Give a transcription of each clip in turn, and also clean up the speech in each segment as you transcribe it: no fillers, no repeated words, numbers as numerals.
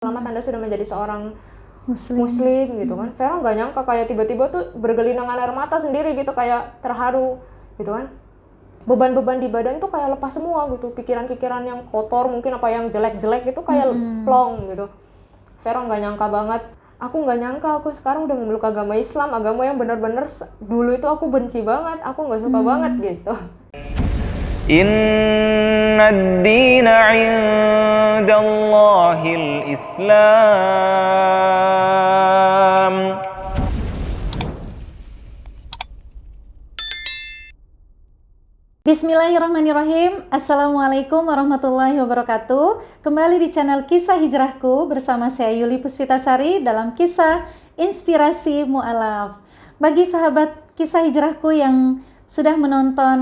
Selamat Anda sudah menjadi seorang Muslim gitu kan. Vera nggak nyangka kayak tiba-tiba tuh bergelinangan air mata sendiri gitu, kayak terharu gitu kan. Beban-beban di badan tuh kayak lepas semua gitu. Pikiran-pikiran yang kotor mungkin apa yang jelek-jelek itu kayak plong gitu. Vera nggak nyangka banget. Aku nggak nyangka aku sekarang udah memeluk agama Islam, agama yang benar-benar dulu itu aku benci banget, aku nggak suka banget gitu. Inna ad-dina 'indallahil Islam. Bismillahirrahmanirrahim. Assalamualaikum warahmatullahi wabarakatuh. Kembali di channel Kisah Hijrahku bersama saya Yuli Puspitasari dalam kisah Inspirasi Mu'alaf. Bagi sahabat Kisah Hijrahku yang sudah menonton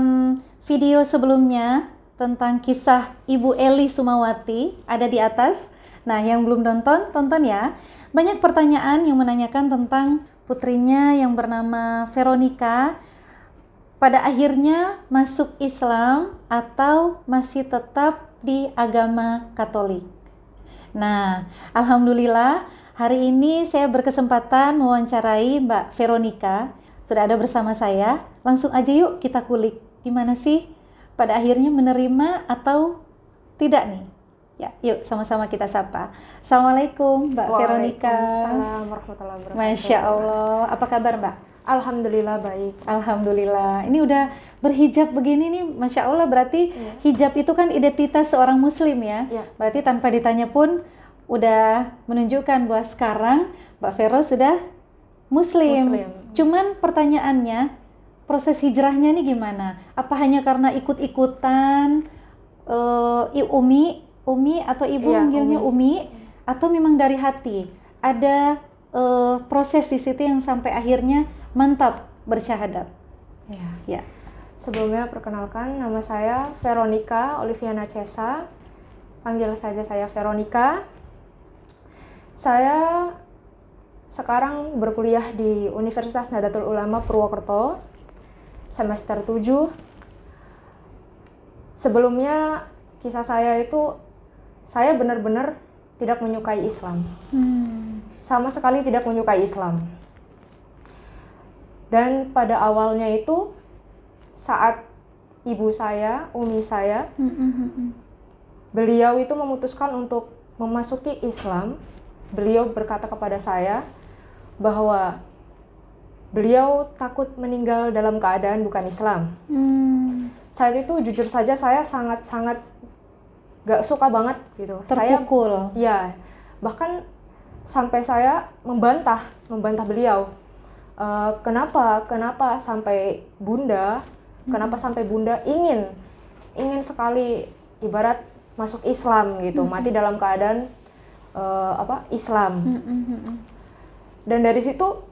video sebelumnya tentang kisah Ibu Eli Sumawati ada di atas. Nah, yang belum nonton, tonton ya. Banyak pertanyaan yang menanyakan tentang putrinya yang bernama Veronica. Pada akhirnya masuk Islam atau masih tetap di agama Katolik. Nah, alhamdulillah hari ini saya berkesempatan mewawancarai Mbak Veronica. Sudah ada bersama saya. Langsung aja yuk kita kulik. Gimana sih pada akhirnya menerima atau tidak nih? Ya, yuk sama-sama kita sapa. Assalamualaikum Mbak Veronica. Waalaikumsalam warahmatullahi wabarakatuh. Masya Allah. Apa kabar Mbak? Alhamdulillah baik. Alhamdulillah. Ini udah berhijab begini nih, Masya Allah, berarti hijab itu kan identitas seorang muslim ya. Berarti tanpa ditanya pun udah menunjukkan bahwa sekarang Mbak Vero sudah muslim. Cuman pertanyaannya, proses hijrahnya nih gimana? Apa hanya karena ikut-ikutan Umi atau ibu manggilnya Umi, atau memang dari hati? Ada proses di situ yang sampai akhirnya mantap bersyahadat. Ya. Sebelumnya perkenalkan, nama saya Veronica Oliviana Cesa. Panggil saja saya Veronica. Saya sekarang berkuliah di Universitas Nahdlatul Ulama Purwokerto, semester 7. Sebelumnya kisah saya itu, saya benar-benar tidak menyukai Islam. Sama sekali tidak menyukai Islam. Dan pada awalnya itu saat ibu saya, umi saya, beliau itu memutuskan untuk memasuki Islam. Beliau berkata kepada saya bahwa beliau takut meninggal dalam keadaan bukan Islam. Saat itu jujur saja saya sangat-sangat gak suka banget gitu. Terpukul. Ya, bahkan sampai saya membantah beliau. Kenapa sampai bunda ingin sekali ibarat masuk Islam gitu, mati dalam keadaan Islam. Dan dari situ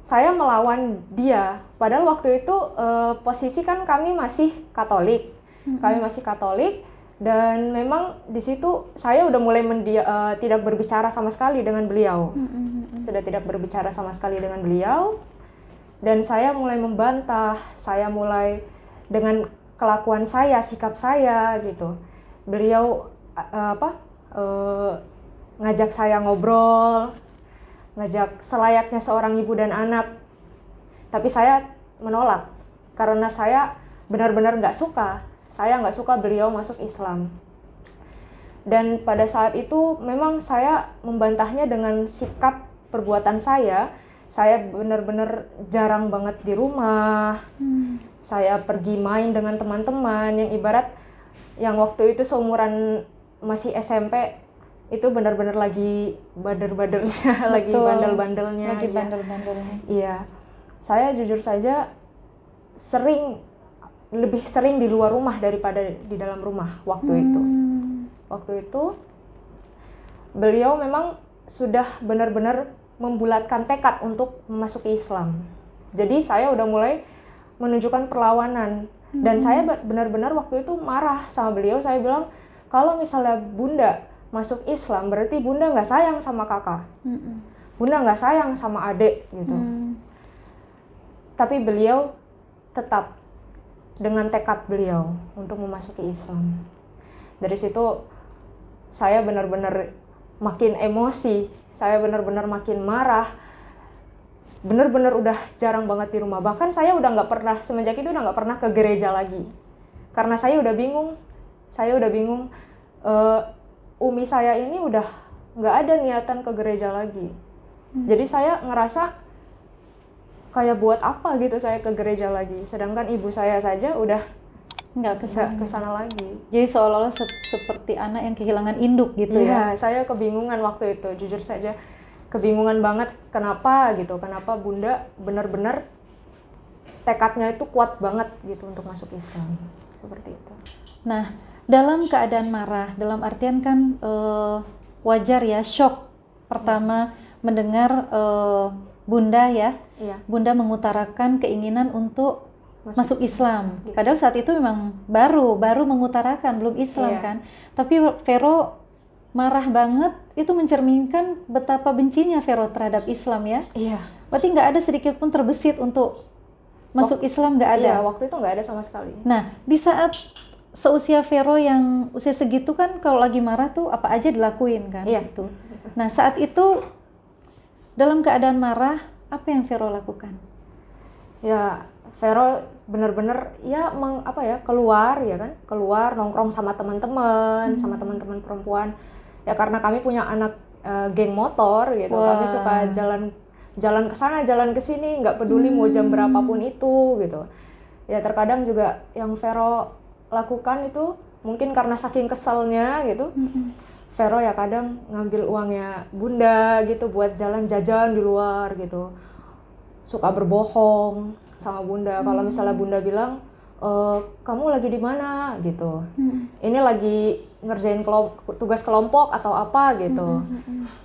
saya melawan dia. Padahal waktu itu posisi kan kami masih Katolik, dan memang di situ saya udah mulai tidak berbicara sama sekali dengan beliau. Sudah tidak berbicara sama sekali dengan beliau, dan saya mulai membantah, saya mulai dengan kelakuan saya, sikap saya gitu. Beliau ngajak saya ngobrol, ngajak selayaknya seorang ibu dan anak. Tapi saya menolak karena saya benar-benar nggak suka. Saya nggak suka beliau masuk Islam. Dan pada saat itu memang saya membantahnya dengan sikap perbuatan saya. Saya benar-benar jarang banget di rumah. Saya pergi main dengan teman-teman yang ibarat yang waktu itu seumuran masih SMP, itu benar-benar lagi bader-badernya, lagi bandel-bandelnya. Iya. Saya jujur saja lebih sering di luar rumah daripada di dalam rumah waktu itu. Waktu itu beliau memang sudah benar-benar membulatkan tekad untuk memasuki Islam. Jadi saya udah mulai menunjukkan perlawanan. Dan saya benar-benar waktu itu marah sama beliau. Saya bilang, kalau misalnya bunda masuk Islam, berarti bunda nggak sayang sama kakak. Bunda nggak sayang sama adik gitu. Tapi beliau tetap dengan tekad beliau untuk memasuki Islam. Dari situ saya benar-benar makin emosi, saya benar-benar makin marah, benar-benar udah jarang banget di rumah. Bahkan saya udah nggak pernah, semenjak itu udah nggak pernah ke gereja lagi, karena saya udah bingung, umi saya ini udah nggak ada niatan ke gereja lagi. Jadi saya ngerasa kayak buat apa gitu saya ke gereja lagi, sedangkan ibu saya saja udah nggak ke sana lagi. Jadi seolah-olah seperti anak yang kehilangan induk gitu ya. Iya, saya kebingungan waktu itu, jujur saja kebingungan banget kenapa Bunda benar-benar tekadnya itu kuat banget gitu untuk masuk Islam, seperti itu. Nah, dalam keadaan marah, dalam artian kan wajar ya, shock pertama mendengar Bunda ya, Iya. Bunda mengutarakan keinginan untuk masuk Islam. Gitu. Padahal saat itu memang baru mengutarakan, belum Islam Iya. kan. Tapi Vero marah banget, itu mencerminkan betapa bencinya Vero terhadap Islam ya. Iya. Berarti nggak ada sedikit pun terbesit untuk masuk Islam, nggak ada. Iya, waktu itu nggak ada sama sekali. Nah, di saat seusia Vero yang usia segitu kan kalau lagi marah tuh apa aja dilakuin kan. Iya. Gitu. Nah, saat itu dalam keadaan marah, apa yang Vero lakukan? Ya, Vero bener-bener ya keluar nongkrong sama teman-teman, sama teman-teman perempuan. Ya karena kami punya anak geng motor gitu, Wah. kami suka jalan ke sana, jalan ke sini, nggak peduli mau jam berapapun itu gitu. Ya terkadang juga yang Vero lakukan itu mungkin karena saking keselnya gitu. Vero ya kadang ngambil uangnya Bunda gitu buat jalan jajan di luar gitu. Suka berbohong sama Bunda. Kalau misalnya Bunda bilang, kamu lagi di mana gitu. Ini lagi ngerjain tugas kelompok atau apa gitu.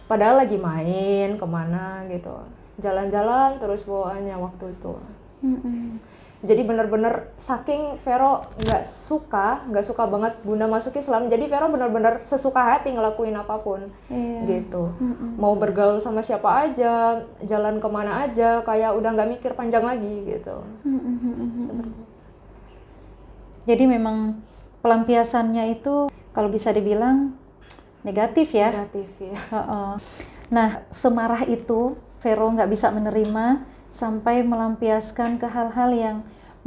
Padahal lagi main kemana gitu. Jalan-jalan terus bawaannya waktu itu. Jadi bener-bener saking Vero nggak suka banget Bunda masuk Islam, jadi Vero bener-bener sesuka hati ngelakuin apapun. Iya. Gitu. Mau bergaul sama siapa aja, jalan kemana aja, kayak udah nggak mikir panjang lagi gitu. Jadi memang pelampiasannya itu kalau bisa dibilang negatif ya. Negatif ya. Heeh. Nah, semarah itu Vero nggak bisa menerima sampai melampiaskan ke hal-hal yang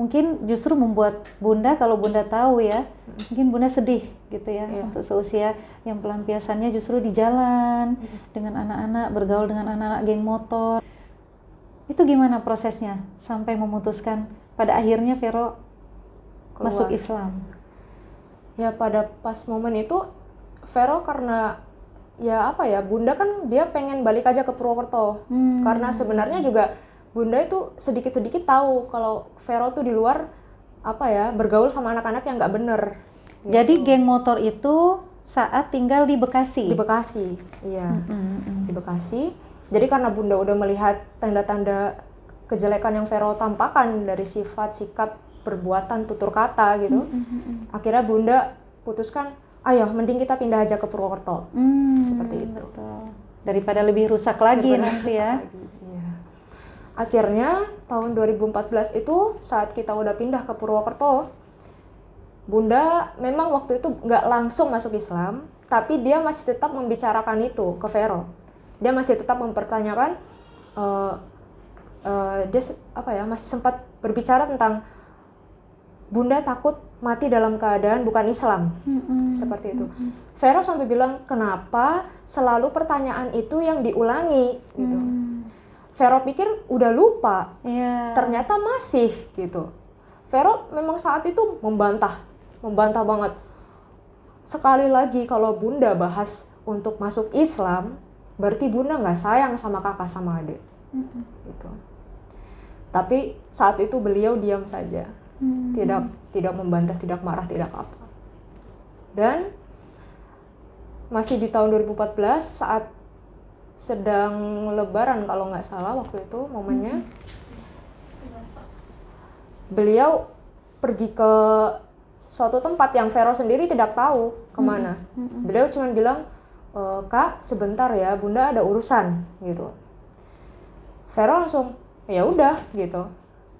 mungkin justru membuat Bunda, kalau Bunda tahu ya, mungkin Bunda sedih gitu ya. Iya. Untuk seusia yang pelampiasannya justru di jalan dengan anak-anak, bergaul dengan anak-anak geng motor. Itu gimana prosesnya sampai memutuskan pada akhirnya Vero masuk Islam? Ya pada pas momen itu Vero karena Bunda kan dia pengen balik aja ke Purwokerto. Karena sebenarnya juga Bunda itu sedikit-sedikit tahu kalau Vero tuh di luar bergaul sama anak-anak yang nggak bener. Gitu. Jadi geng motor itu saat tinggal di Bekasi? Di Bekasi, iya. Di Bekasi. Jadi karena Bunda udah melihat tanda-tanda kejelekan yang Vero tampakkan dari sifat, sikap, perbuatan, tutur kata gitu. Akhirnya Bunda putuskan, ayo mending kita pindah aja ke Purwokerto. Seperti itu. Betul. Daripada lebih rusak lagi nanti ya. Iya. Akhirnya tahun 2014 itu saat kita udah pindah ke Purwokerto, Bunda memang waktu itu nggak langsung masuk Islam, tapi dia masih tetap membicarakan itu ke Vero. Dia masih tetap mempertanyakan, masih sempat berbicara tentang Bunda takut mati dalam keadaan bukan Islam, seperti itu. Vero sampai bilang, kenapa selalu pertanyaan itu yang diulangi gitu. Vero pikir udah lupa, ternyata masih gitu. Vero memang saat itu membantah banget. Sekali lagi kalau Bunda bahas untuk masuk Islam, berarti Bunda nggak sayang sama kakak sama adik. Gitu. Tapi saat itu beliau diam saja, tidak membantah, tidak marah, tidak apa. Dan masih di tahun 2014 saat sedang Lebaran kalau nggak salah waktu itu momennya, beliau pergi ke suatu tempat yang Vero sendiri tidak tahu kemana. Beliau cuma bilang, Kak sebentar ya, Bunda ada urusan gitu. Vero langsung ya udah gitu.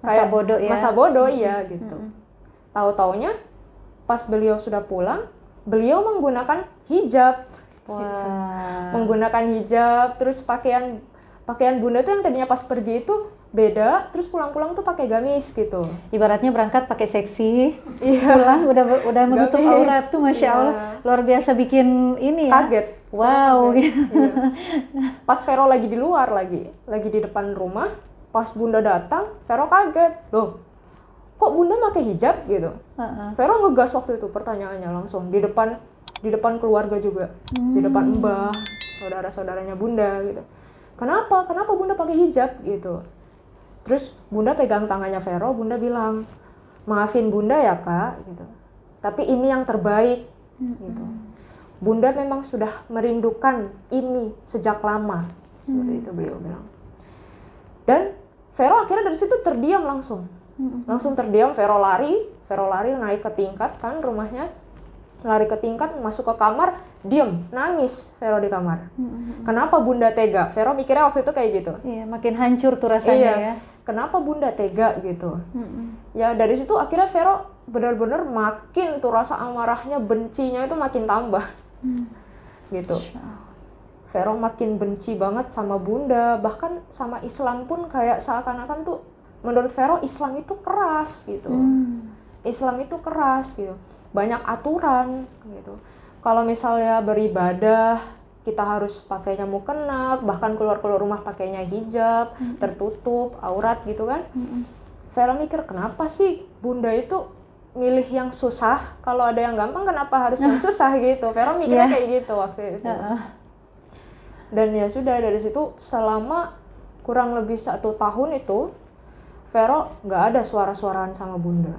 Masa bodoh ya. Masa bodoh iya gitu. Tahu-taunya pas beliau sudah pulang, beliau menggunakan hijab Wah. Menggunakan hijab, terus pakaian bunda tuh yang tadinya pas pergi itu beda, terus pulang-pulang tuh pakai gamis gitu. Ibaratnya berangkat pakai seksi, Iya. pulang udah menutup Gamis. aurat tuh, Masya Iya. Allah. Luar biasa bikin ini ya. Kaget. Wow. Kaget. Iya. Pas Vero lagi di luar lagi di depan rumah, pas bunda datang, Vero kaget. Loh, kok bunda pakai hijab gitu? Vero ngegas waktu itu pertanyaannya langsung di depan keluarga juga, di depan mbah, saudara-saudaranya bunda gitu. Kenapa bunda pakai hijab gitu? Terus bunda pegang tangannya Vero, bunda bilang, maafin bunda ya kak, gitu. Tapi ini yang terbaik, gitu. Bunda memang sudah merindukan ini sejak lama, seperti itu beliau bilang. Dan Vero akhirnya dari situ terdiam langsung terdiam. Vero lari naik ke tingkat kan rumahnya, lari ke tingkat, masuk ke kamar, diem, nangis Vero di kamar. Kenapa bunda tega? Vero mikirnya waktu itu kayak gitu. Iya, makin hancur tuh rasanya Iya. ya. Kenapa bunda tega gitu? Ya dari situ akhirnya Vero benar-benar makin tuh rasa amarahnya, bencinya itu makin tambah. Gitu. Vero makin benci banget sama bunda, bahkan sama Islam pun kayak seakan-akan tuh menurut Vero Islam itu keras gitu. Islam itu keras gitu. Banyak aturan gitu. Kalau misalnya beribadah kita harus pakainya mukena, bahkan keluar rumah pakainya hijab, tertutup, aurat gitu kan. Vero mikir, kenapa sih bunda itu milih yang susah? Kalau ada yang gampang kenapa harus yang susah gitu? Vero mikirnya kayak gitu waktu itu. Dan ya sudah, dari situ selama kurang lebih 1 tahun itu Vero nggak ada suara-suaraan sama bunda.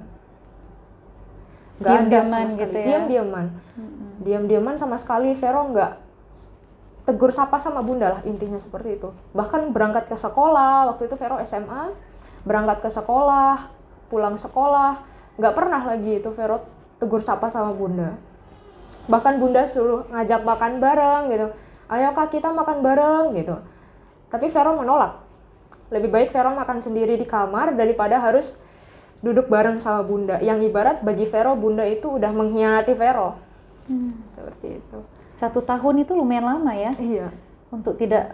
Diam-diaman gitu ya? Diam-diaman sama sekali. Vero nggak tegur sapa sama bunda lah, intinya seperti itu. Bahkan berangkat ke sekolah, waktu itu Vero SMA, berangkat ke sekolah, pulang sekolah, nggak pernah lagi itu Vero tegur sapa sama bunda. Bahkan bunda suruh ngajak makan bareng gitu, ayo kak kita makan bareng gitu. Tapi Vero menolak. Lebih baik Vero makan sendiri di kamar daripada harus duduk bareng sama bunda. Yang ibarat bagi Vero, bunda itu udah mengkhianati Vero. Seperti itu. 1 tahun itu lumayan lama ya. Iya. Untuk tidak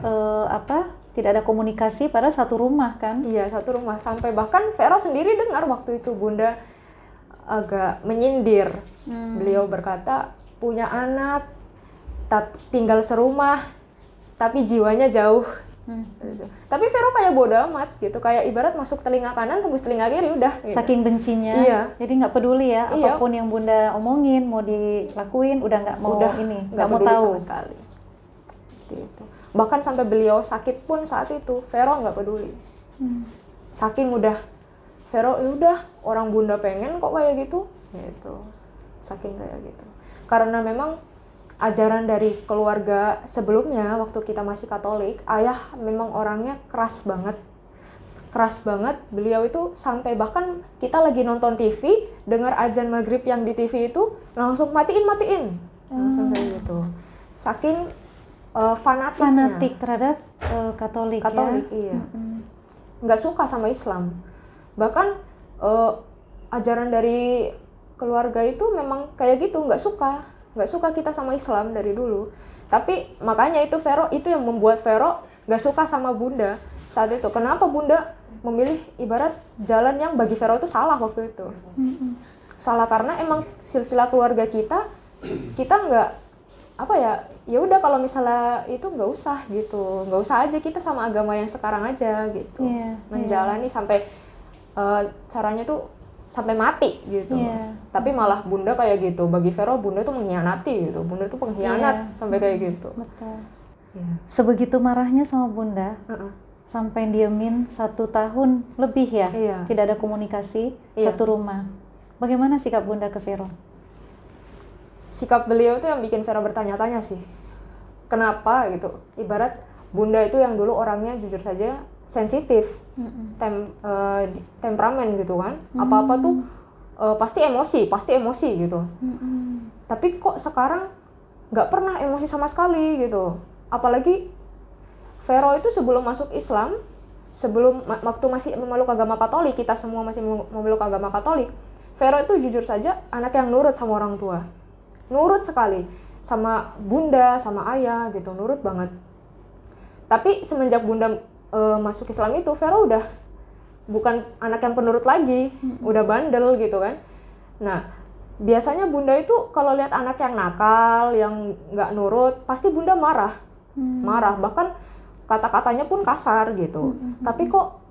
tidak ada komunikasi pada satu rumah kan? Iya, satu rumah. Sampai bahkan Vero sendiri dengar waktu itu bunda agak menyindir. Beliau berkata, punya anak, tinggal serumah, tapi jiwanya jauh. Gitu. Tapi Vero kayak bodo amat gitu, kayak ibarat masuk telinga kanan tembus telinga kiri udah. Gitu. Saking bencinya, Iya. jadi nggak peduli ya, Iya. apapun yang bunda omongin mau dilakuin udah nggak mau nggak mau peduli tahu. sama sekali. Gitu. Bahkan sampai beliau sakit pun saat itu Vero nggak peduli. Saking udah Vero, udah orang bunda pengen kok kayak gitu. Saking kayak gitu. Karena memang ajaran dari keluarga sebelumnya waktu kita masih Katolik, ayah memang orangnya keras banget. Beliau itu sampai bahkan kita lagi nonton TV, dengar azan maghrib yang di TV itu langsung matiin. Langsung kayak gitu. Saking fanatiknya. Fanatik terhadap Katolik ya. Iya. Nggak suka sama Islam. Bahkan ajaran dari keluarga itu memang kayak gitu, nggak suka kita sama Islam dari dulu. Tapi makanya itu Vero, itu yang membuat Vero nggak suka sama bunda saat itu. Kenapa bunda memilih ibarat jalan yang bagi Vero itu salah waktu itu? Salah karena emang silsilah keluarga kita nggak ya udah kalau misalnya itu nggak usah gitu, nggak usah aja, kita sama agama yang sekarang aja gitu. Menjalani sampai caranya tuh sampai mati gitu. Tapi malah bunda kayak gitu, bagi Vero bunda tuh mengkhianati gitu, bunda tuh pengkhianat sampai kayak gitu. Betul. Sebegitu marahnya sama bunda, sampai diemin 1 tahun lebih ya, tidak ada komunikasi, satu rumah. Bagaimana sikap bunda ke Vero? Sikap beliau tuh yang bikin Vero bertanya-tanya sih, kenapa gitu. Ibarat bunda itu yang dulu orangnya jujur saja sensitif, temperamen gitu kan, apa-apa tuh pasti emosi gitu. Tapi kok sekarang nggak pernah emosi sama sekali gitu. Apalagi Vero itu sebelum masuk Islam, waktu masih memeluk agama Katolik, kita semua masih memeluk agama Katolik, Vero itu jujur saja anak yang nurut sama orang tua, nurut sekali. sama bunda, sama ayah gitu, nurut banget. Tapi semenjak bunda masuk Islam itu, Vero udah bukan anak yang penurut lagi, udah bandel gitu kan. Nah, biasanya bunda itu kalau lihat anak yang nakal, yang nggak nurut, pasti bunda marah. Marah, bahkan kata-katanya pun kasar gitu. Tapi kok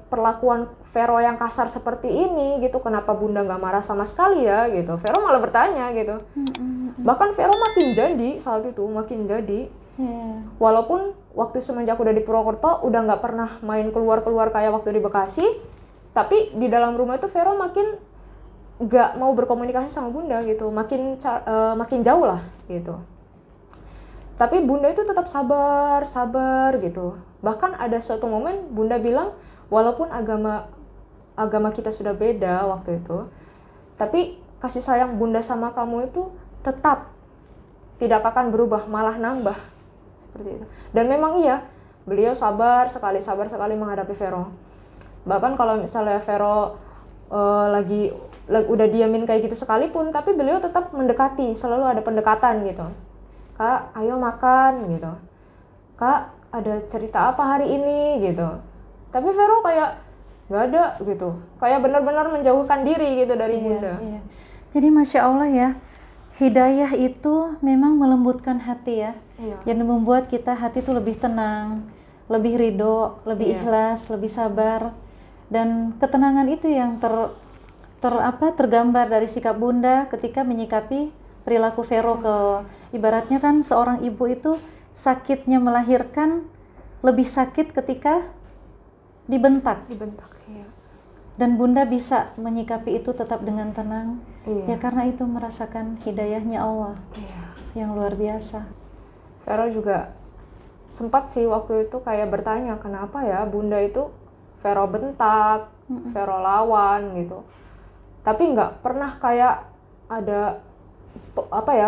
perlakuan Vero yang kasar seperti ini gitu, kenapa bunda nggak marah sama sekali ya gitu. Vero malah bertanya gitu. Bahkan Vero makin jadi saat itu, makin jadi. Walaupun waktu semenjak udah di Purwokerto udah nggak pernah main keluar-keluar kayak waktu di Bekasi, tapi di dalam rumah itu Vero makin nggak mau berkomunikasi sama bunda gitu, makin jauh lah gitu. Tapi bunda itu tetap sabar gitu. Bahkan ada suatu momen bunda bilang, walaupun agama kita sudah beda waktu itu, tapi kasih sayang bunda sama kamu itu tetap tidak akan berubah, malah nambah. Seperti itu. Dan memang iya, beliau sabar sekali menghadapi Vero. Bahkan kalau misalnya Vero lagi udah diamin kayak gitu sekalipun, tapi beliau tetap mendekati, selalu ada pendekatan gitu. Kak, ayo makan gitu. Kak, ada cerita apa hari ini gitu. Tapi Vero kayak nggak ada gitu. Kayak benar-benar menjauhkan diri gitu dari bunda. Iya. Jadi Masya Allah ya, hidayah itu memang melembutkan hati ya. Jadi membuat kita hati itu lebih tenang, lebih ridho, lebih ikhlas, lebih sabar. Dan ketenangan itu yang tergambar dari sikap bunda ketika menyikapi perilaku Vero ke, ibaratnya kan seorang ibu itu sakitnya melahirkan lebih sakit ketika dibentak. Iya. Dan bunda bisa menyikapi itu tetap dengan tenang. Ya karena itu merasakan hidayahnya Allah yang luar biasa. Vero juga sempat sih waktu itu kayak bertanya, kenapa ya bunda itu Vero bentak, Vero lawan gitu. Tapi nggak pernah kayak ada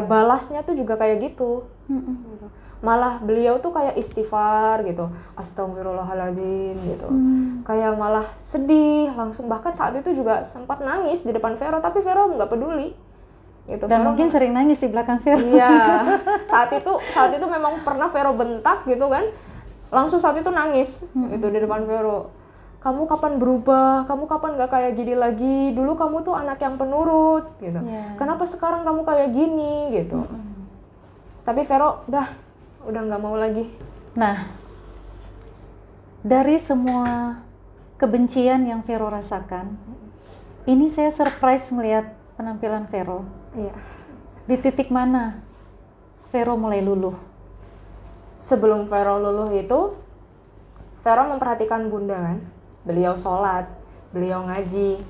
balasnya tuh juga kayak gitu. Malah beliau tuh kayak istighfar gitu, astagfirullahaladzim gitu. Kayak malah sedih langsung, bahkan saat itu juga sempat nangis di depan Vero, tapi Vero nggak peduli gitu. Dan Vero mungkin sering nangis di belakang Vero. Iya. saat itu memang pernah Vero bentak gitu kan, langsung saat itu nangis gitu di depan Vero. Kamu kapan berubah? Kamu kapan gak kayak gini lagi? Dulu kamu tuh anak yang penurut gitu. Kenapa sekarang kamu kayak gini gitu? Tapi Vero udah nggak mau lagi. Nah, dari semua kebencian yang Vero rasakan, ini saya surprise melihat penampilan Vero. Iya. Di titik mana Vero mulai luluh? Sebelum Vero luluh itu, Vero memperhatikan bunda kan. Beliau sholat, beliau ngaji.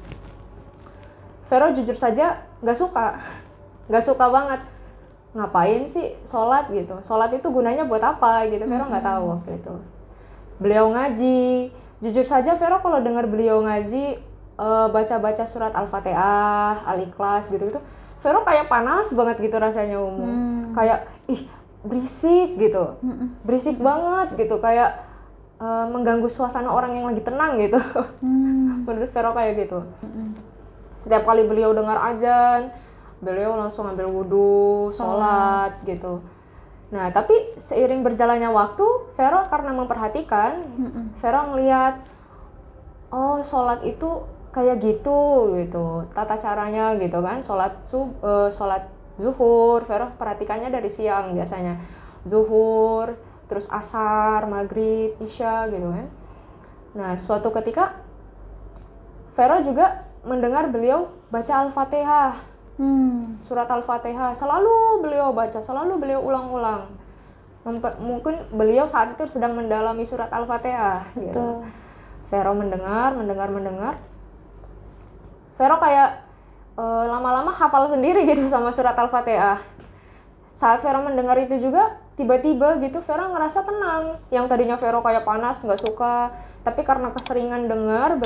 Vero jujur saja nggak suka banget. Ngapain sih sholat gitu? Sholat itu gunanya buat apa gitu? Vero nggak tahu waktu itu. Beliau ngaji. Jujur saja Vero kalau dengar beliau ngaji, baca-baca surat Al-Fatihah, Al-Ikhlas gitu-gitu, Vero kayak panas banget gitu rasanya Kayak berisik gitu, berisik banget gitu, kayak mengganggu suasana orang yang lagi tenang gitu. Menurut Vero kayak gitu. Setiap kali beliau dengar azan, beliau langsung ambil wudhu, sholat gitu. Nah, tapi seiring berjalannya waktu, Vero karena memperhatikan, Vero ngeliat, oh sholat itu kayak gitu, tata caranya gitu kan. Sholat zuhur, Vero perhatikannya dari siang biasanya. Zuhur, terus asar, maghrib, isya gitu kan. Nah, suatu ketika Vero juga mendengar beliau baca Al-Fatihah. Surat Al-Fatihah selalu beliau baca, selalu beliau ulang-ulang. Mungkin beliau saat itu sedang mendalami surat Al-Fatihah gitu. Vero mendengar. Vero kayak lama-lama hafal sendiri gitu sama surat Al-Fatihah. Saat Vero mendengar itu juga, tiba-tiba gitu Vero ngerasa tenang. Yang tadinya Vero kayak panas, nggak suka, tapi karena keseringan dengar,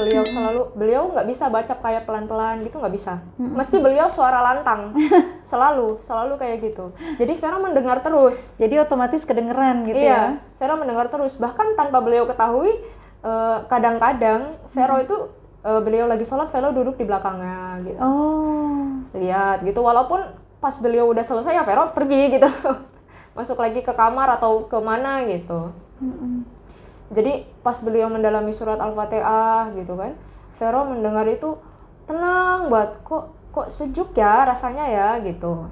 beliau nggak bisa baca kayak pelan-pelan gitu, nggak bisa. Mesti beliau suara lantang, selalu kayak gitu. Jadi Vero mendengar terus. Jadi otomatis kedengeran gitu ya? Iya, Vero mendengar terus. Bahkan tanpa beliau ketahui, kadang-kadang Vero itu beliau lagi sholat, Vero duduk di belakangnya gitu. Oh. Lihat gitu, walaupun pas beliau udah selesai ya Vero pergi gitu. Masuk lagi ke kamar atau kemana gitu. Jadi pas beliau mendalami surat Al-Fatihah gitu kan, Vero mendengar itu tenang banget, kok sejuk ya rasanya ya gitu.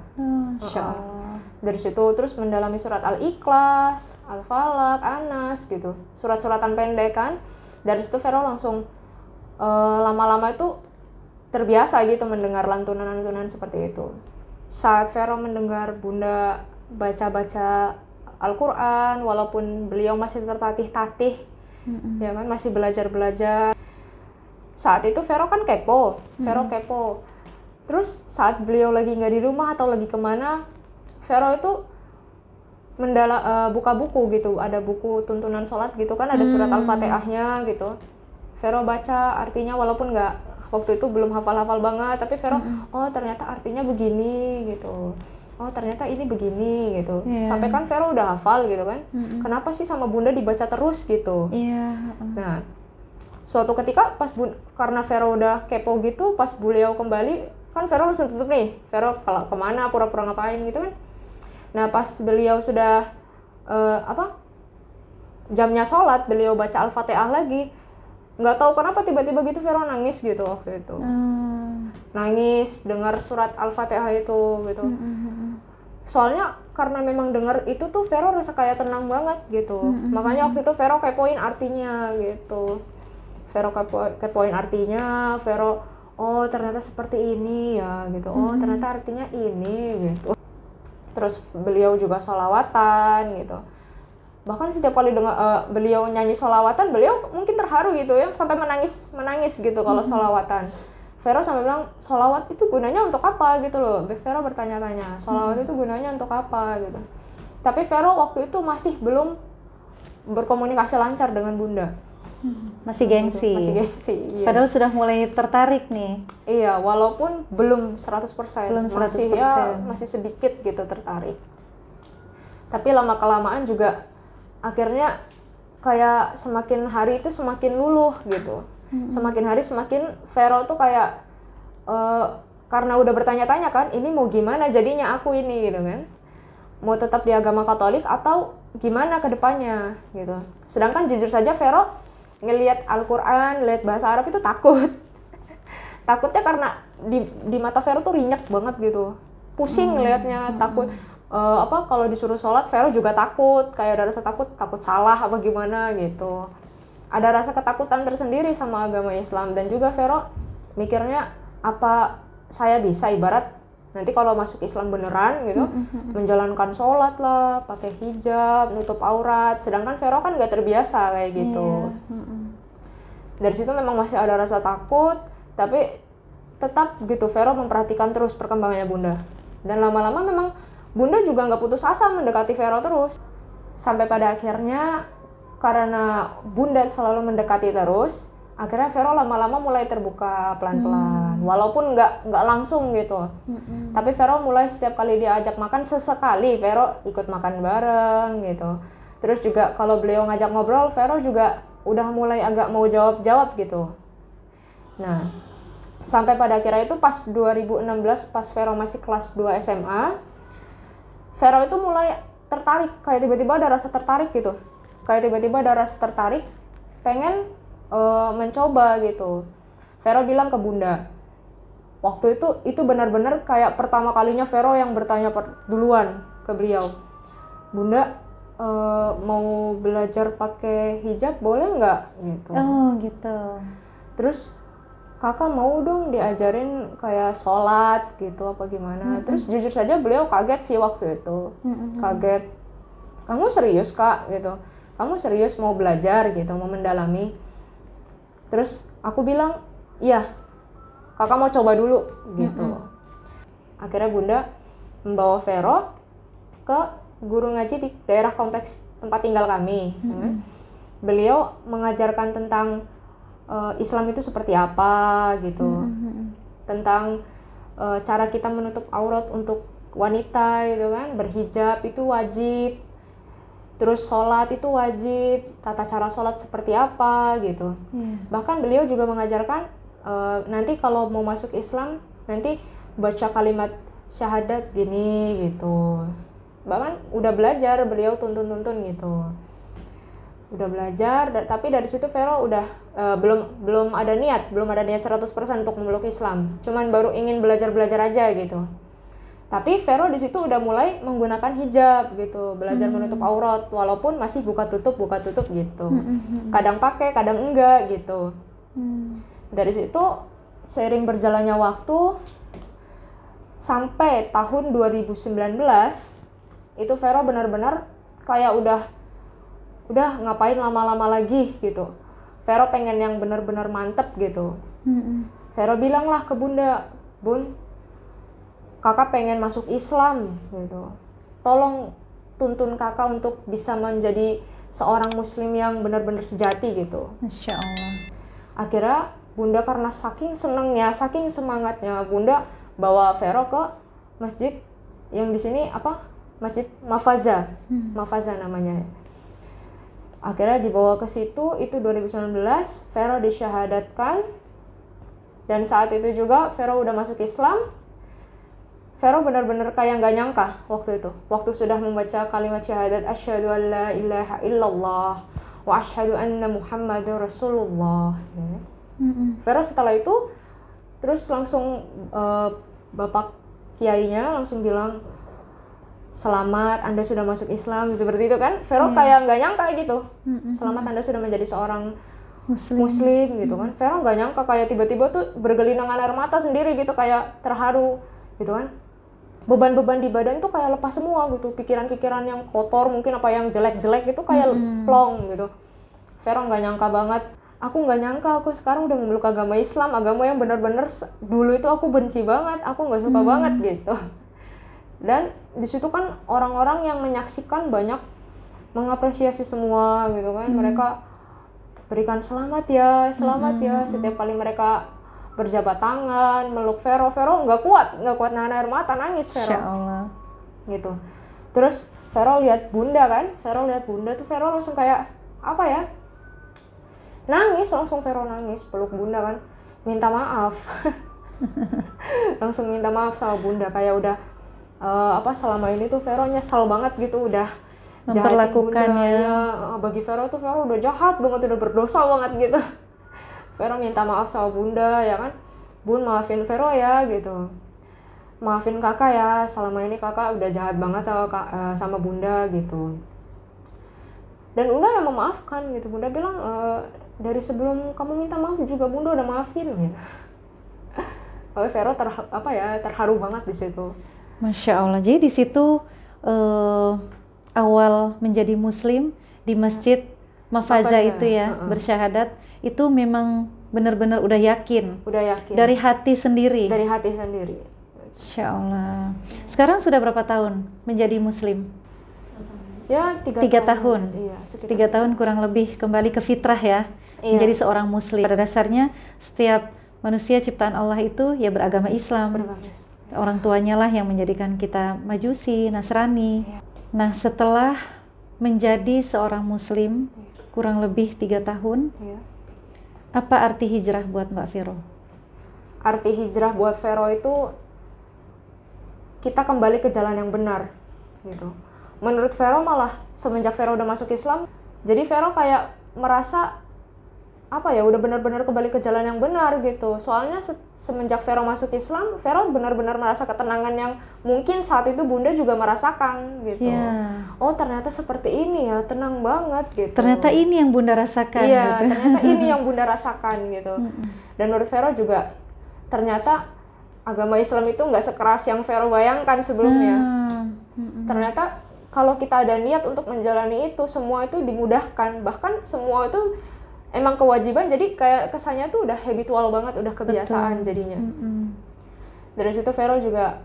Masya Allah. Dari situ terus mendalami surat Al-Ikhlas, Al-Falaq, Anas gitu, surat-suratan pendek kan. Dari situ Vero langsung lama-lama itu terbiasa gitu mendengar lantunan-lantunan seperti itu. Saat Vero mendengar Bunda baca-baca Al-Quran, walaupun beliau masih tertatih-tatih, ya kan, masih belajar-belajar. Saat itu Vero kan kepo, kepo. Terus saat beliau lagi nggak di rumah atau lagi kemana, Vero itu buka buku gitu, ada buku tuntunan sholat gitu kan, ada surat Al-Fatihahnya gitu. Vero baca artinya, walaupun nggak, waktu itu belum hafal-hafal banget, tapi Vero, oh ternyata artinya begini gitu. Oh ternyata ini begini gitu. Sampai kan Vero udah hafal gitu kan. Kenapa sih sama Bunda dibaca terus gitu? Nah, suatu ketika pas karena Vero udah kepo gitu, pas beliau kembali, kan Vero langsung tutup nih. Vero kalau kemana, pura-pura ngapain gitu kan. Nah pas beliau sudah jamnya sholat, beliau baca Al-Fatihah lagi. Nggak tahu kenapa tiba-tiba gitu Vero nangis gitu waktu itu. Nangis dengar surat Al-Fatihah itu gitu. Soalnya karena memang dengar itu tuh Vero rasa kayak tenang banget gitu. Makanya waktu itu Vero kepoin artinya gitu. Vero kepoin artinya, Vero oh ternyata seperti ini ya gitu. Oh ternyata artinya ini gitu. Terus beliau juga sholawatan gitu. Bahkan setiap kali dengar beliau nyanyi sholawatan, beliau mungkin terharu gitu ya, sampai menangis gitu kalau sholawatan. Vero sampai bilang, sholawat itu gunanya untuk apa gitu loh. Vero bertanya-tanya, sholawat itu gunanya untuk apa gitu. Tapi Vero waktu itu masih belum berkomunikasi lancar dengan Bunda. Masih gengsi. Iya. Padahal sudah mulai tertarik nih. Iya, walaupun belum 100%. Belum 100%. Masih sedikit gitu tertarik. Tapi lama-kelamaan juga akhirnya kayak semakin hari itu semakin luluh gitu. Semakin hari semakin Vero tuh kayak karena udah bertanya-tanya kan, ini mau gimana jadinya aku ini gitu kan. Mau tetap di agama Katolik atau gimana ke depannya gitu. Sedangkan jujur saja Vero ngelihat Al-Quran, lihat bahasa Arab itu takut. Takutnya karena di mata Vero tuh rinyak banget gitu. Pusing ngelihatnya, takut kalau disuruh sholat Vero juga takut, kayak ada rasa takut salah apa gimana gitu. Ada rasa ketakutan tersendiri sama agama Islam. Dan juga Vero mikirnya, apa saya bisa ibarat nanti kalau masuk Islam beneran gitu, menjalankan sholat lah, pakai hijab, nutup aurat, sedangkan Vero kan nggak terbiasa kayak gitu. Dari situ memang masih ada rasa takut, tapi tetap gitu Vero memperhatikan terus perkembangannya Bunda. Dan lama-lama memang Bunda juga nggak putus asa mendekati Vero terus. Sampai pada akhirnya karena Bunda selalu mendekati terus, akhirnya Vero lama-lama mulai terbuka pelan-pelan. Walaupun nggak langsung gitu. Tapi Vero mulai setiap kali diajak makan, sesekali Vero ikut makan bareng gitu. Terus juga kalau beliau ngajak ngobrol, Vero juga udah mulai agak mau jawab-jawab gitu. Nah, sampai pada akhirnya itu pas 2016, pas Vero masih kelas 2 SMA, Vero itu mulai tertarik, kayak tiba-tiba ada rasa tertarik gitu. Pengen mencoba gitu. Vero bilang ke Bunda, waktu itu benar-benar kayak pertama kalinya Vero yang bertanya duluan ke beliau, Bunda mau belajar pakai hijab boleh nggak gitu. Oh gitu. Terus kakak mau dong diajarin kayak sholat gitu apa gimana. Terus jujur saja beliau kaget sih waktu itu. Kaget, kamu serius kak gitu, kamu serius mau belajar gitu, mau mendalami. Terus aku bilang, iya kakak mau coba dulu gitu. Akhirnya Bunda membawa Vero ke guru ngaji di daerah kompleks tempat tinggal kami. Beliau mengajarkan tentang Islam itu seperti apa gitu, tentang cara kita menutup aurat untuk wanita gitu kan, berhijab itu wajib, terus sholat itu wajib, tata cara sholat seperti apa gitu. Bahkan beliau juga mengajarkan nanti kalau mau masuk Islam nanti baca kalimat syahadat gini gitu. Bahkan udah belajar, beliau tuntun gitu. Udah belajar, tapi dari situ Vero udah belum ada niat 100% untuk memeluk Islam. Cuman baru ingin belajar aja gitu. Tapi Vero di situ udah mulai menggunakan hijab gitu, belajar menutup aurat walaupun masih buka tutup gitu. Kadang pakai, kadang enggak gitu. Dari situ seiring berjalannya waktu sampai tahun 2019 itu Vero benar-benar kayak udah ngapain lama-lama lagi gitu. Vero pengen yang benar-benar mantep gitu. Vero bilang lah ke Bunda, Bun, kakak pengen masuk Islam gitu. Tolong tuntun kakak untuk bisa menjadi seorang muslim yang benar-benar sejati gitu. Masya Allah. Akhirnya Bunda karena saking senengnya, saking semangatnya, Bunda bawa Vero ke masjid yang di sini Masjid Mafaza. Mafaza namanya. Akhirnya dibawa ke situ, itu 2019, Vero disyahadatkan. Dan saat itu juga Vero udah masuk Islam. Vero benar-benar kayak nggak nyangka waktu itu. Waktu sudah membaca kalimat syahadat, asyhadu an la ilaha illallah wa asyhadu anna Muhammadur Rasulullah. Vero setelah itu terus langsung bapak kiainya langsung bilang, selamat, Anda sudah masuk Islam, seperti itu kan. Vero kayak nggak nyangka gitu. Selamat, Anda sudah menjadi seorang muslim gitu kan. Vero nggak nyangka, kayak tiba-tiba tuh bergelinangan air mata sendiri gitu, kayak terharu gitu kan. Beban-beban di badan tuh kayak lepas semua gitu. Pikiran-pikiran yang kotor mungkin apa yang jelek-jelek itu kayak plong gitu. Vero nggak nyangka banget. Aku nggak nyangka aku sekarang udah memeluk agama Islam, agama yang benar-benar dulu itu aku benci banget, aku nggak suka banget gitu. Dan di situ kan orang-orang yang menyaksikan banyak mengapresiasi semua gitu kan. Mereka berikan selamat ya. Setiap kali mereka berjabat tangan, meluk Vero nggak kuat nahan air mata, nangis Vero. Masya Allah. Gitu. Terus Vero lihat Bunda kan, tuh Vero langsung kayak apa ya? Nangis, langsung Vero nangis, peluk Bunda kan, minta maaf. Langsung minta maaf sama Bunda, kayak udah selama ini tuh Vero nyesel banget gitu, udah memperlakukannya. Bagi Vero tuh Vero udah jahat banget, udah berdosa banget gitu. Vero minta maaf sama Bunda ya kan, Bun maafin Vero ya gitu, maafin kakak ya, selama ini kakak udah jahat banget sama Bunda gitu. Dan Bunda yang memaafkan gitu. Bunda bilang dari sebelum kamu minta maaf juga Bunda udah maafin gitu. Vero terharu banget di situ. Masya Allah. Jadi di situ awal menjadi Muslim di Masjid Mafaza itu ya, bersyahadat itu memang benar-benar udah yakin. Dari hati sendiri. Masya Allah. Sekarang sudah berapa tahun menjadi Muslim? Ya, 3 tahun. Iya, 3 tahun kurang lebih kembali ke fitrah ya. Iya. Menjadi seorang Muslim. Pada dasarnya setiap manusia ciptaan Allah itu ya beragama Islam. Orang tuanya lah yang menjadikan kita Majusi, Nasrani. Iya. Nah, setelah menjadi seorang Muslim kurang lebih 3 tahun, iya. Apa arti hijrah buat Mbak Vero? Arti hijrah buat Vero itu kita kembali ke jalan yang benar gitu. Menurut Vero malah semenjak Vero udah masuk Islam, jadi Vero kayak merasa udah benar-benar kembali ke jalan yang benar gitu. Soalnya semenjak Vero masuk Islam, Vero benar-benar merasa ketenangan yang mungkin saat itu Bunda juga merasakan gitu. Yeah. Oh, ternyata seperti ini ya, tenang banget gitu. Ternyata ini yang Bunda rasakan. Iya, gitu. ternyata ini yang Bunda rasakan gitu. Dan menurut Vero juga ternyata agama Islam itu nggak sekeras yang Vero bayangkan sebelumnya. Ternyata kalau kita ada niat untuk menjalani itu, semua itu dimudahkan. Bahkan semua itu emang kewajiban, jadi kayak kesannya tuh udah habitual banget, udah kebiasaan. Betul. Jadinya. Dari situ Vero juga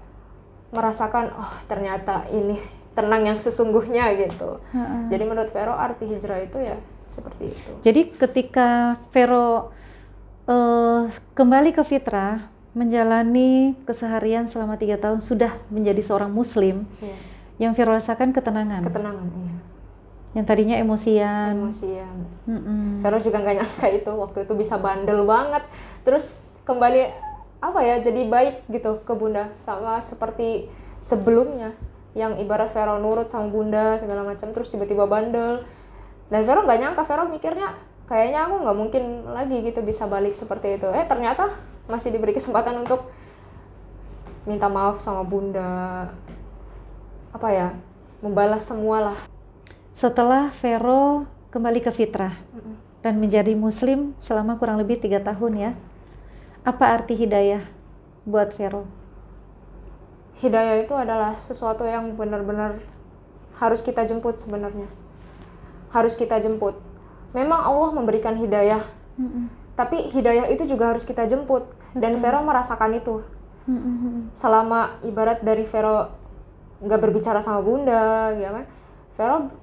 merasakan, oh ternyata ini tenang yang sesungguhnya gitu. Jadi menurut Vero arti hijrah itu ya seperti itu. Jadi ketika Vero kembali ke fitrah, menjalani keseharian selama 3 tahun sudah menjadi seorang Muslim, yang Vero rasakan ketenangan. Ketenangan, iya. Yang tadinya emosian. Vero juga nggak nyangka itu waktu itu bisa bandel banget. Terus kembali apa ya, jadi baik gitu ke bunda, sama seperti sebelumnya yang ibarat Vero nurut sama bunda segala macam, terus tiba-tiba bandel. Dan Vero nggak nyangka, Vero mikirnya kayaknya aku nggak mungkin lagi gitu bisa balik seperti itu. Ternyata masih diberi kesempatan untuk minta maaf sama bunda, apa ya, membalas semua lah. Setelah Vero kembali ke fitrah dan menjadi muslim selama kurang lebih 3 tahun ya, apa arti hidayah buat Vero? Hidayah itu adalah sesuatu yang benar-benar harus kita jemput sebenarnya. Harus kita jemput. Memang Allah memberikan hidayah, tapi hidayah itu juga harus kita jemput. Dan Vero merasakan itu. Selama ibarat dari Vero nggak berbicara sama bunda, ya kan?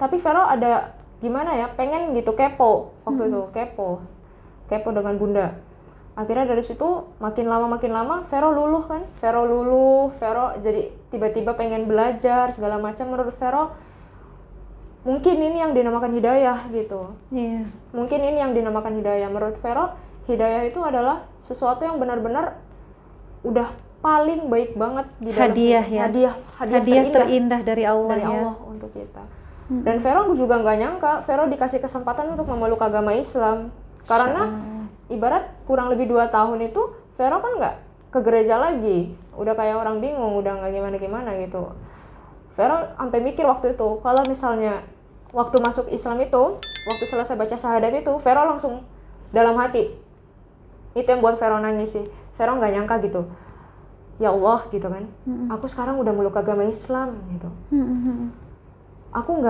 Tapi Vero ada gimana ya, pengen gitu, kepo waktu itu, kepo dengan bunda. Akhirnya dari situ makin lama Vero luluh kan, Vero jadi tiba-tiba pengen belajar segala macam. Menurut Vero mungkin ini yang dinamakan hidayah gitu. Mungkin ini yang dinamakan hidayah. Menurut Vero, hidayah itu adalah sesuatu yang benar-benar udah paling baik banget di dalam hadiah ya, hadiah terindah dari Allah untuk kita. Dan Vero juga nggak nyangka, Vero dikasih kesempatan untuk memeluk agama Islam. Karena ibarat kurang lebih 2 tahun itu Vero kan nggak ke gereja lagi, udah kayak orang bingung, udah nggak gimana gitu. Vero sampai mikir waktu itu, kalau misalnya waktu masuk Islam itu, waktu selesai baca syahadat itu, Vero langsung dalam hati, itu yang buat Vero nangis sih. Vero nggak nyangka gitu, ya Allah gitu kan, aku sekarang udah meluk agama Islam gitu. Aku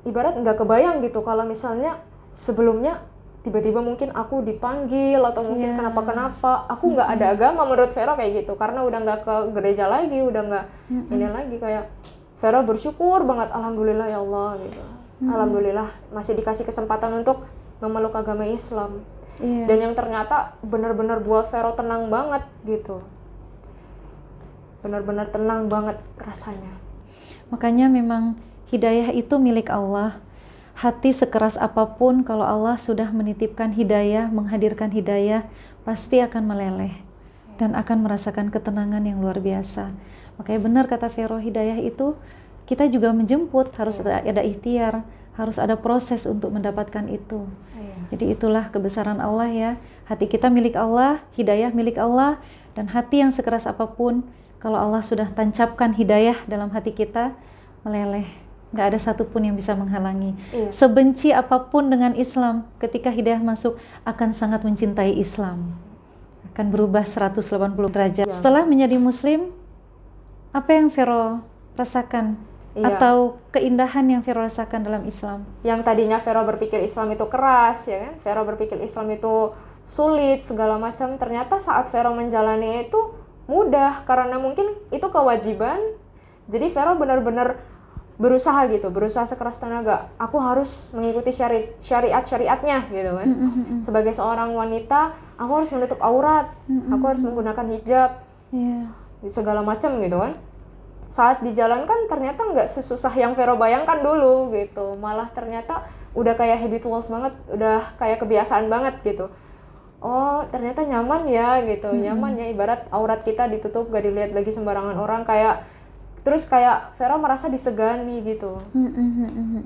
ibarat nggak kebayang gitu kalau misalnya sebelumnya tiba-tiba mungkin aku dipanggil atau mungkin kenapa aku nggak ada agama. Menurut Vero kayak gitu, karena udah nggak ke gereja lagi, udah nggak ini lagi, kayak Vero bersyukur banget, alhamdulillah ya Allah gitu. Alhamdulillah masih dikasih kesempatan untuk memeluk agama Islam. Dan yang ternyata benar-benar buat Vero tenang banget gitu, benar-benar tenang banget rasanya. Makanya memang hidayah itu milik Allah. Hati sekeras apapun, kalau Allah sudah menitipkan hidayah, menghadirkan hidayah, pasti akan meleleh dan akan merasakan ketenangan yang luar biasa. Makanya benar kata Vero, hidayah itu kita juga menjemput, harus ada ikhtiar, harus ada proses untuk mendapatkan itu. Jadi itulah kebesaran Allah ya. Hati kita milik Allah, hidayah milik Allah, dan hati yang sekeras apapun, kalau Allah sudah tancapkan hidayah dalam hati kita, meleleh. Nggak ada satupun yang bisa menghalangi. Sebenci apapun dengan Islam, ketika hidayah masuk, akan sangat mencintai Islam. Akan berubah 180 derajat. Setelah menjadi muslim, apa yang Vero rasakan? Atau keindahan yang Vero rasakan dalam Islam? Yang tadinya Vero berpikir Islam itu keras, ya kan? Vero berpikir Islam itu sulit, segala macam. Ternyata saat Vero menjalani itu mudah, karena mungkin itu kewajiban. Jadi Vero benar-benar berusaha gitu, berusaha sekeras tenaga. Aku harus mengikuti syariatnya gitu kan. Sebagai seorang wanita, aku harus menutup aurat, aku harus menggunakan hijab, segala macam gitu kan. Saat dijalankan ternyata nggak sesusah yang Vero bayangkan dulu gitu. Malah ternyata udah kayak habitual banget, udah kayak kebiasaan banget gitu. Oh ternyata nyaman ya gitu, nyaman ya, ibarat aurat kita ditutup, gak dilihat lagi sembarangan orang, terus kayak Vero merasa disegani gitu.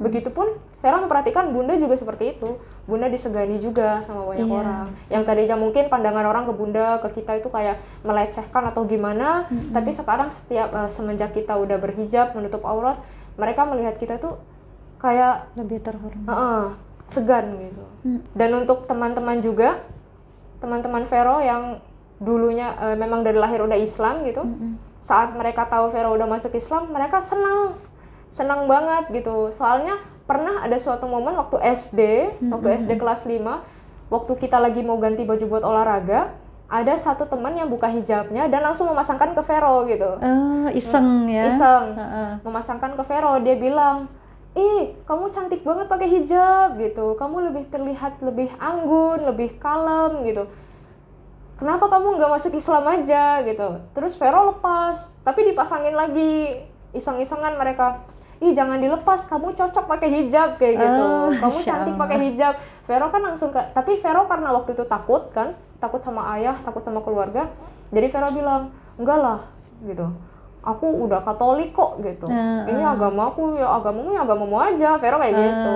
Begitupun Vero memperhatikan bunda juga seperti itu. Bunda disegani juga sama banyak orang. Yang tadinya mungkin pandangan orang ke bunda, ke kita itu kayak melecehkan atau gimana. Tapi sekarang semenjak kita udah berhijab, menutup aurat, mereka melihat kita tuh kayak lebih terhormat, segan gitu. Dan untuk teman-teman juga, teman-teman Vero yang dulunya memang dari lahir udah Islam gitu, saat mereka tahu Vero udah masuk Islam, mereka senang banget gitu. Soalnya pernah ada suatu momen waktu SD kelas 5, waktu kita lagi mau ganti baju buat olahraga, ada satu teman yang buka hijabnya dan langsung memasangkan ke Vero gitu. Iseng ya? Iseng, memasangkan ke Vero. Dia bilang, kamu cantik banget pakai hijab gitu, kamu lebih terlihat lebih anggun, lebih kalem gitu. Kenapa kamu nggak masuk Islam aja gitu? Terus Vero lepas, tapi dipasangin lagi, iseng-isengan mereka. Jangan dilepas, kamu cocok pakai hijab kayak gitu. Kamu cantik pakai hijab. Vero kan langsung tapi Vero karena waktu itu takut sama ayah, takut sama keluarga. Jadi Vero bilang, enggak lah gitu, aku udah Katolik kok gitu, ini agamaku ya, agamamu ya agamamu aja, Vero kayak gitu.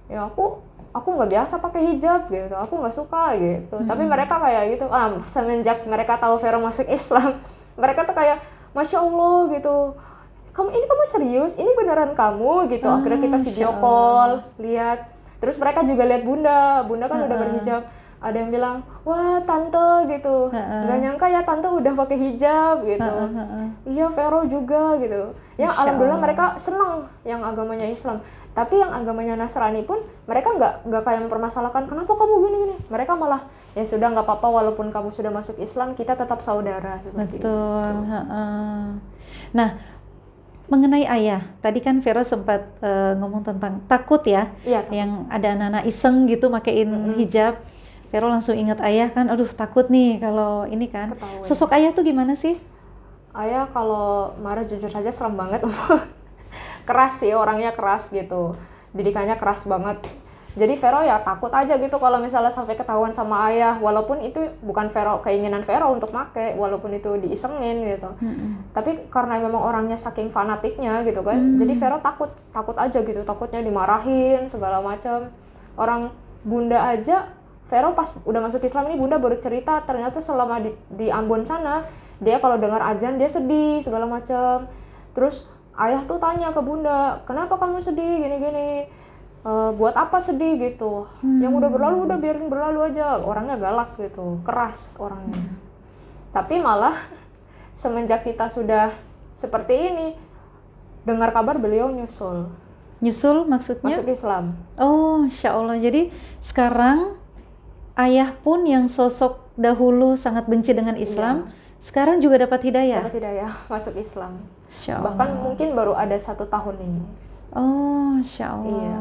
Ya aku nggak biasa pakai hijab gitu, aku nggak suka gitu. Tapi mereka kayak gitu, semenjak mereka tahu Vero masuk Islam, mereka tuh kayak Masya Allah gitu, kamu serius, ini beneran kamu gitu. Akhirnya kita video call, lihat, terus mereka juga lihat Bunda kan udah berhijab. Ada yang bilang, wah tante gitu, nggak nyangka ya tante udah pakai hijab gitu. Iya Vero juga gitu. Ya alhamdulillah mereka senang yang agamanya Islam. Tapi yang agamanya Nasrani pun mereka nggak kayak mempermasalahkan kenapa kamu gini. Mereka malah ya sudah nggak apa-apa, walaupun kamu sudah masuk Islam kita tetap saudara. Betul. Nah, mengenai ayah, tadi kan Vero sempat ngomong tentang takut ya, yang ada anak-anak iseng gitu makein hijab. Vero langsung ingat ayah kan, aduh takut nih kalau ini kan. Ketahuan. Sosok ayah tuh gimana sih? Ayah kalau marah jujur saja serem banget. Keras sih, orangnya keras gitu, didikannya keras banget. Jadi Vero ya takut aja gitu kalau misalnya sampai ketahuan sama ayah, walaupun itu bukan keinginan Vero untuk make, walaupun itu diisengin gitu. Tapi karena memang orangnya saking fanatiknya gitu kan, jadi Vero takut aja gitu, takutnya dimarahin segala macam. Orang Bunda aja, Vero pas udah masuk Islam ini Bunda baru cerita ternyata selama di Ambon sana dia kalau dengar azan dia sedih segala macam. Terus ayah tuh tanya ke Bunda, kenapa kamu sedih gini-gini? Buat apa sedih gitu? Yang udah berlalu udah biarin berlalu aja. Orangnya galak gitu, keras orangnya. Tapi malah semenjak kita sudah seperti ini, dengar kabar beliau nyusul. Nyusul maksudnya? Masuk Islam. Oh, Insya Allah. Jadi sekarang ayah pun yang sosok dahulu sangat benci dengan Islam, sekarang juga dapat hidayah? Dapat hidayah, masuk Islam. Insya Allah. Bahkan mungkin baru ada 1 tahun ini. Oh, Insya Allah. Iya.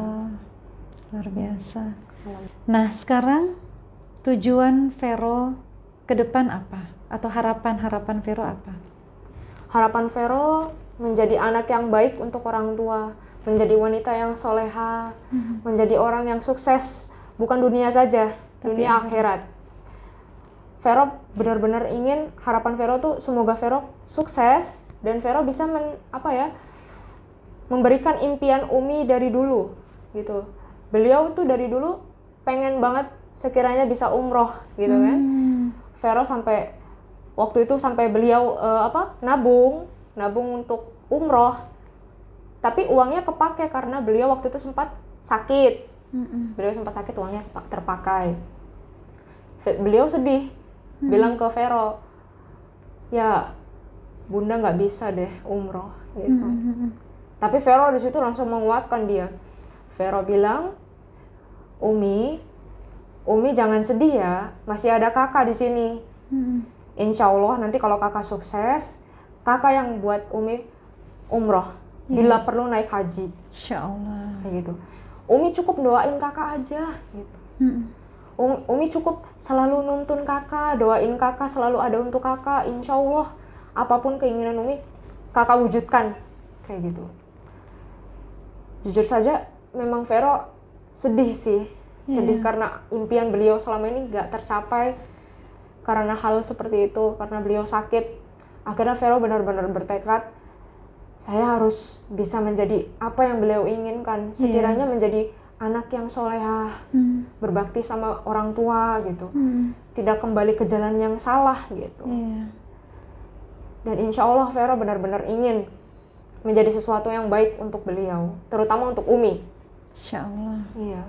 Luar biasa. Nah, sekarang tujuan Vero ke depan apa? Atau harapan Vero apa? Harapan Vero menjadi anak yang baik untuk orang tua, menjadi wanita yang soleha, menjadi orang yang sukses, bukan dunia saja, dunia akhirat. Vero benar-benar ingin, harapan Vero tuh semoga Vero sukses dan Vero bisa memberikan impian Umi dari dulu gitu. Beliau tuh dari dulu pengen banget sekiranya bisa umroh gitu kan. Vero sampai waktu itu sampai beliau nabung untuk umroh. Tapi uangnya kepake karena beliau waktu itu sempat sakit. Beliau sempat sakit, uangnya terpakai. Beliau sedih, bilang ke Vero, ya Bunda nggak bisa deh umroh gitu. Tapi Vero di situ langsung menguatkan dia. Vero bilang, Umi jangan sedih ya, masih ada kakak di sini. Insya Allah nanti kalau kakak sukses, kakak yang buat Umi umroh. Bila perlu naik haji. Insya Allah. Kayak gitu. Umi cukup doain kakak aja gitu. Umi cukup selalu nuntun kakak, doain kakak, selalu ada untuk kakak. Insya Allah apapun keinginan Umi, kakak wujudkan. Kayak gitu. Jujur saja memang Vero sedih sih. Sedih karena impian beliau selama ini gak tercapai karena hal seperti itu, karena beliau sakit. Akhirnya Vero benar-benar bertekad, saya harus bisa menjadi apa yang beliau inginkan, sekiranya menjadi anak yang solehah, berbakti sama orang tua gitu, tidak kembali ke jalan yang salah gitu. Dan insya Allah Vero benar-benar ingin menjadi sesuatu yang baik untuk beliau, terutama untuk Umi. Insya Allah. Iya.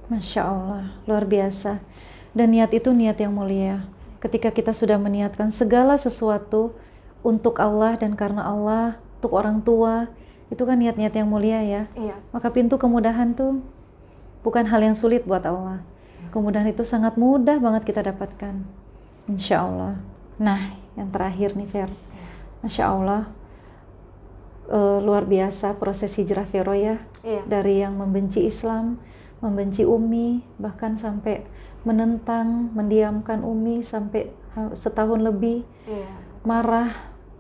Masya Allah, luar biasa. Dan niat itu niat yang mulia. Ketika kita sudah meniatkan segala sesuatu untuk Allah dan karena Allah, untuk orang tua, itu kan niat-niat yang mulia ya. Iya. Maka pintu kemudahan tuh bukan hal yang sulit buat Allah. Kemudahan itu sangat mudah banget kita dapatkan. Insya Allah. Nah, yang terakhir nih Ver, Masya Allah, luar biasa proses hijrah Vero ya. Iya. Dari yang membenci Islam, membenci Umi, bahkan sampai menentang, mendiamkan Umi sampai setahun lebih. Iya. Marah,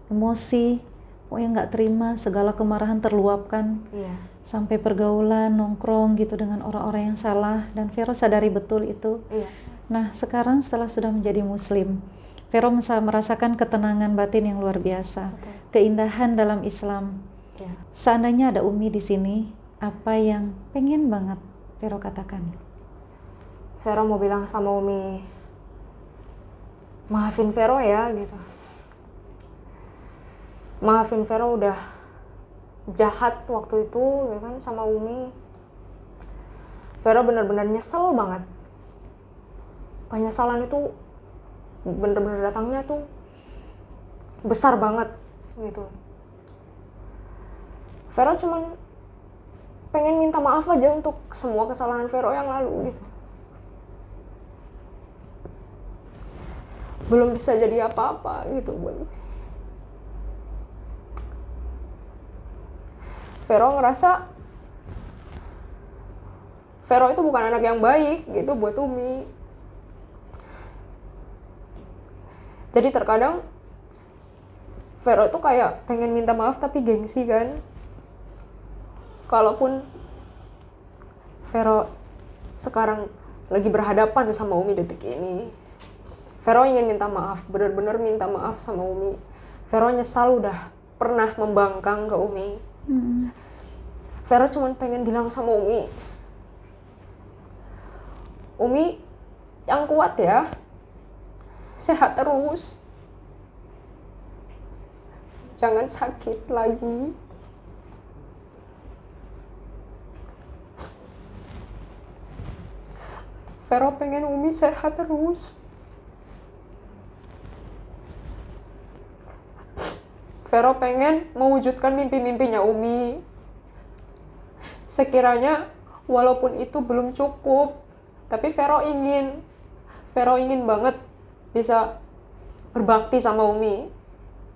emosi, pokoknya nggak terima, segala kemarahan terluapkan. Iya. Sampai pergaulan, nongkrong gitu dengan orang-orang yang salah, dan Vero sadari betul itu. Iya. Nah, sekarang setelah sudah menjadi muslim, Vero merasakan ketenangan batin yang luar biasa, keindahan dalam Islam. Ya. Seandainya ada Umi di sini, apa yang pengen banget Vero katakan? Vero mau bilang sama Umi, maafin Vero ya gitu. Maafin Vero udah jahat waktu itu ya kan sama Umi. Vero benar-benar nyesel banget. Penyesalan itu bener-bener datangnya tuh besar banget gitu. Vero cuman pengen minta maaf aja untuk semua kesalahan Vero yang lalu gitu. Belum bisa jadi apa-apa gitu buat Vero ngerasa Vero itu bukan anak yang baik gitu buat Umi. Jadi terkadang Vero itu kayak pengen minta maaf tapi gengsi kan. Kalaupun Vero sekarang lagi berhadapan sama Umi detik ini, Vero ingin minta maaf, benar-benar minta maaf sama Umi. Vero nyesal udah pernah membangkang ke Umi. Vero cuma pengen bilang sama Umi, Umi yang kuat ya, sehat terus, jangan sakit lagi. Vero pengen Umi sehat terus. Vero pengen mewujudkan mimpi-mimpinya Umi. Sekiranya walaupun itu belum cukup, tapi Vero ingin banget bisa berbakti sama Umi.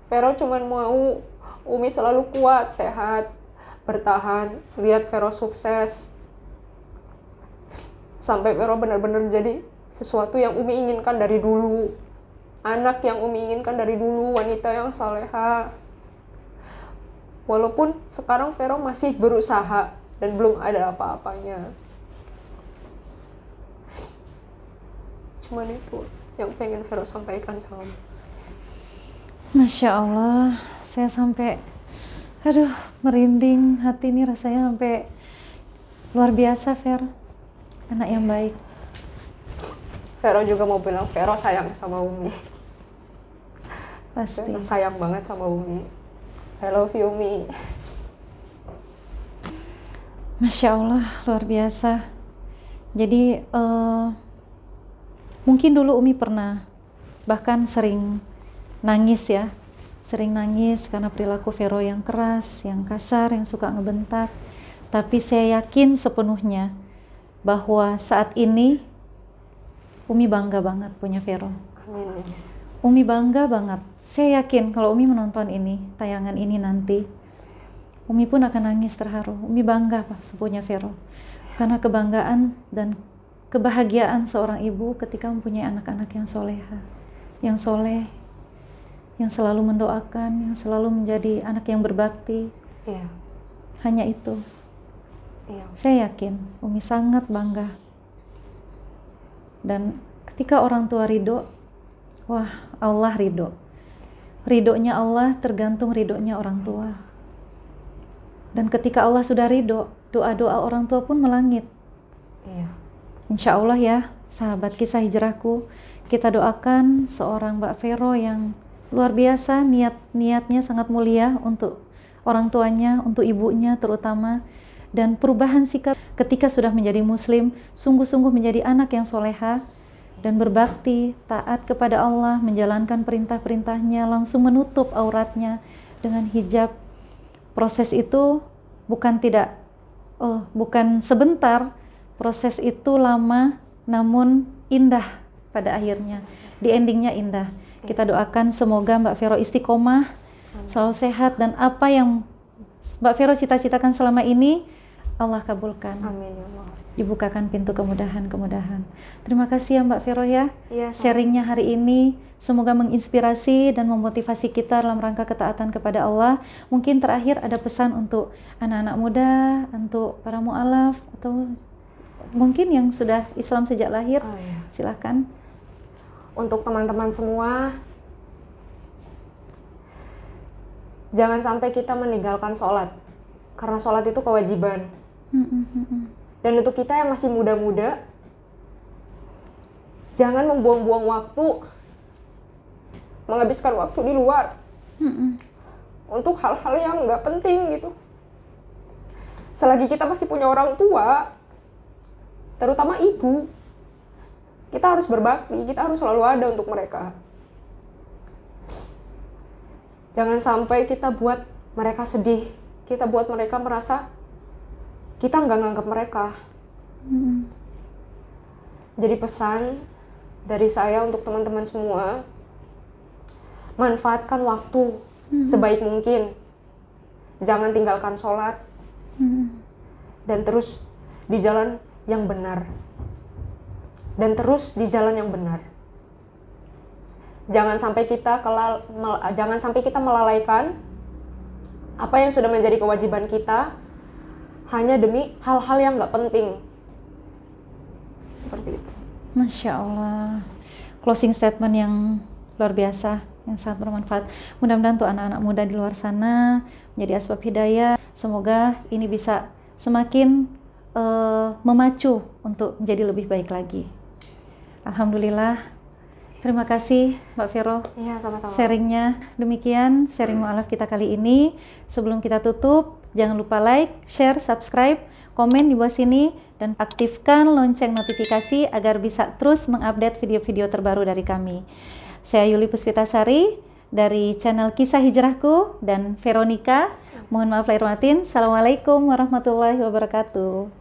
Vero cuman mau Umi selalu kuat, sehat, bertahan, lihat Vero sukses. Sampai Vero benar-benar jadi sesuatu yang Umi inginkan dari dulu. Anak yang Umi inginkan dari dulu, wanita yang saleha. Walaupun sekarang Vero masih berusaha dan belum ada apa-apanya. Cuman itu yang pengen Vero sampaikan sama Umi. Masya Allah, saya sampai, merinding hati ini rasanya sampai luar biasa, Ver. Anak yang baik. Vero juga mau bilang Vero sayang sama Umi. Pasti. Vero sayang banget sama Umi. I love you, Umi. Masya Allah, luar biasa. Jadi, mungkin dulu Umi pernah, bahkan sering nangis ya. Sering nangis karena perilaku Vero yang keras, yang kasar, yang suka ngebentak. Tapi saya yakin sepenuhnya bahwa saat ini Umi bangga banget punya Vero. Amin. Umi bangga banget. Saya yakin kalau Umi menonton ini, tayangan ini nanti, Umi pun akan nangis terharu. Umi bangga punya Vero. Karena kebanggaan dan kebahagiaan seorang ibu ketika mempunyai anak-anak yang soleha, yang soleh, yang selalu mendoakan, yang selalu menjadi anak yang berbakti. Iya. Hanya itu. Iya. Saya yakin Umi sangat bangga. Dan ketika orang tua ridho, wah, Allah ridho. Ridhonya Allah tergantung ridhonya orang tua. Dan ketika Allah sudah ridho, doa-doa orang tua pun melangit. Iya. Insya Allah ya, sahabat kisah hijrahku, kita doakan seorang Mbak Vero yang luar biasa, niatnya sangat mulia untuk orang tuanya, untuk ibunya terutama. Dan perubahan sikap ketika sudah menjadi muslim, sungguh-sungguh menjadi anak yang soleha dan berbakti, taat kepada Allah, menjalankan perintah-perintahnya, langsung menutup auratnya dengan hijab. Proses itu bukan sebentar, proses itu lama namun indah pada akhirnya. Di endingnya indah. Kita doakan semoga Mbak Vero istiqomah, selalu sehat, dan apa yang Mbak Vero cita-citakan selama ini Allah kabulkan. Amin ya Allah. Dibukakan pintu kemudahan-kemudahan. Terima kasih ya Mbak Vero ya. Iya, Sharingnya hari ini semoga menginspirasi dan memotivasi kita dalam rangka ketaatan kepada Allah. Mungkin terakhir ada pesan untuk anak-anak muda, untuk para mu'alaf, atau mungkin yang sudah Islam sejak lahir. Oh, iya. Silakan. untuk teman-teman semua, jangan sampai kita meninggalkan sholat, karena sholat itu kewajiban. Dan untuk kita yang masih muda-muda, jangan membuang-buang waktu, menghabiskan waktu di luar untuk hal-hal yang nggak penting gitu. Selagi kita masih punya orang tua, terutama ibu, kita harus berbakti, kita harus selalu ada untuk mereka. Jangan sampai kita buat mereka sedih, kita buat mereka merasa kita nggak nganggap mereka. Jadi pesan dari saya untuk teman-teman semua, manfaatkan waktu sebaik mungkin. Jangan tinggalkan sholat, dan terus di jalan yang benar. Dan terus di jalan yang benar. Jangan sampai kita melalaikan apa yang sudah menjadi kewajiban kita hanya demi hal-hal yang nggak penting. Seperti itu. Masya Allah, closing statement yang luar biasa, yang sangat bermanfaat. Mudah-mudahan untuk anak-anak muda di luar sana menjadi asbab hidayah. Semoga ini bisa semakin memacu untuk menjadi lebih baik lagi. Alhamdulillah. Terima kasih Mbak Vero. Iya, sama-sama. Sharingnya. Demikian sharing mu'alaf kita kali ini. Sebelum kita tutup, jangan lupa like, share, subscribe, komen di bawah sini, dan aktifkan lonceng notifikasi agar bisa terus mengupdate video-video terbaru dari kami. Saya Yuli Puspitasari dari channel Kisah Hijrahku dan Veronica. Mohon maaf lahir batin. Assalamualaikum warahmatullahi wabarakatuh.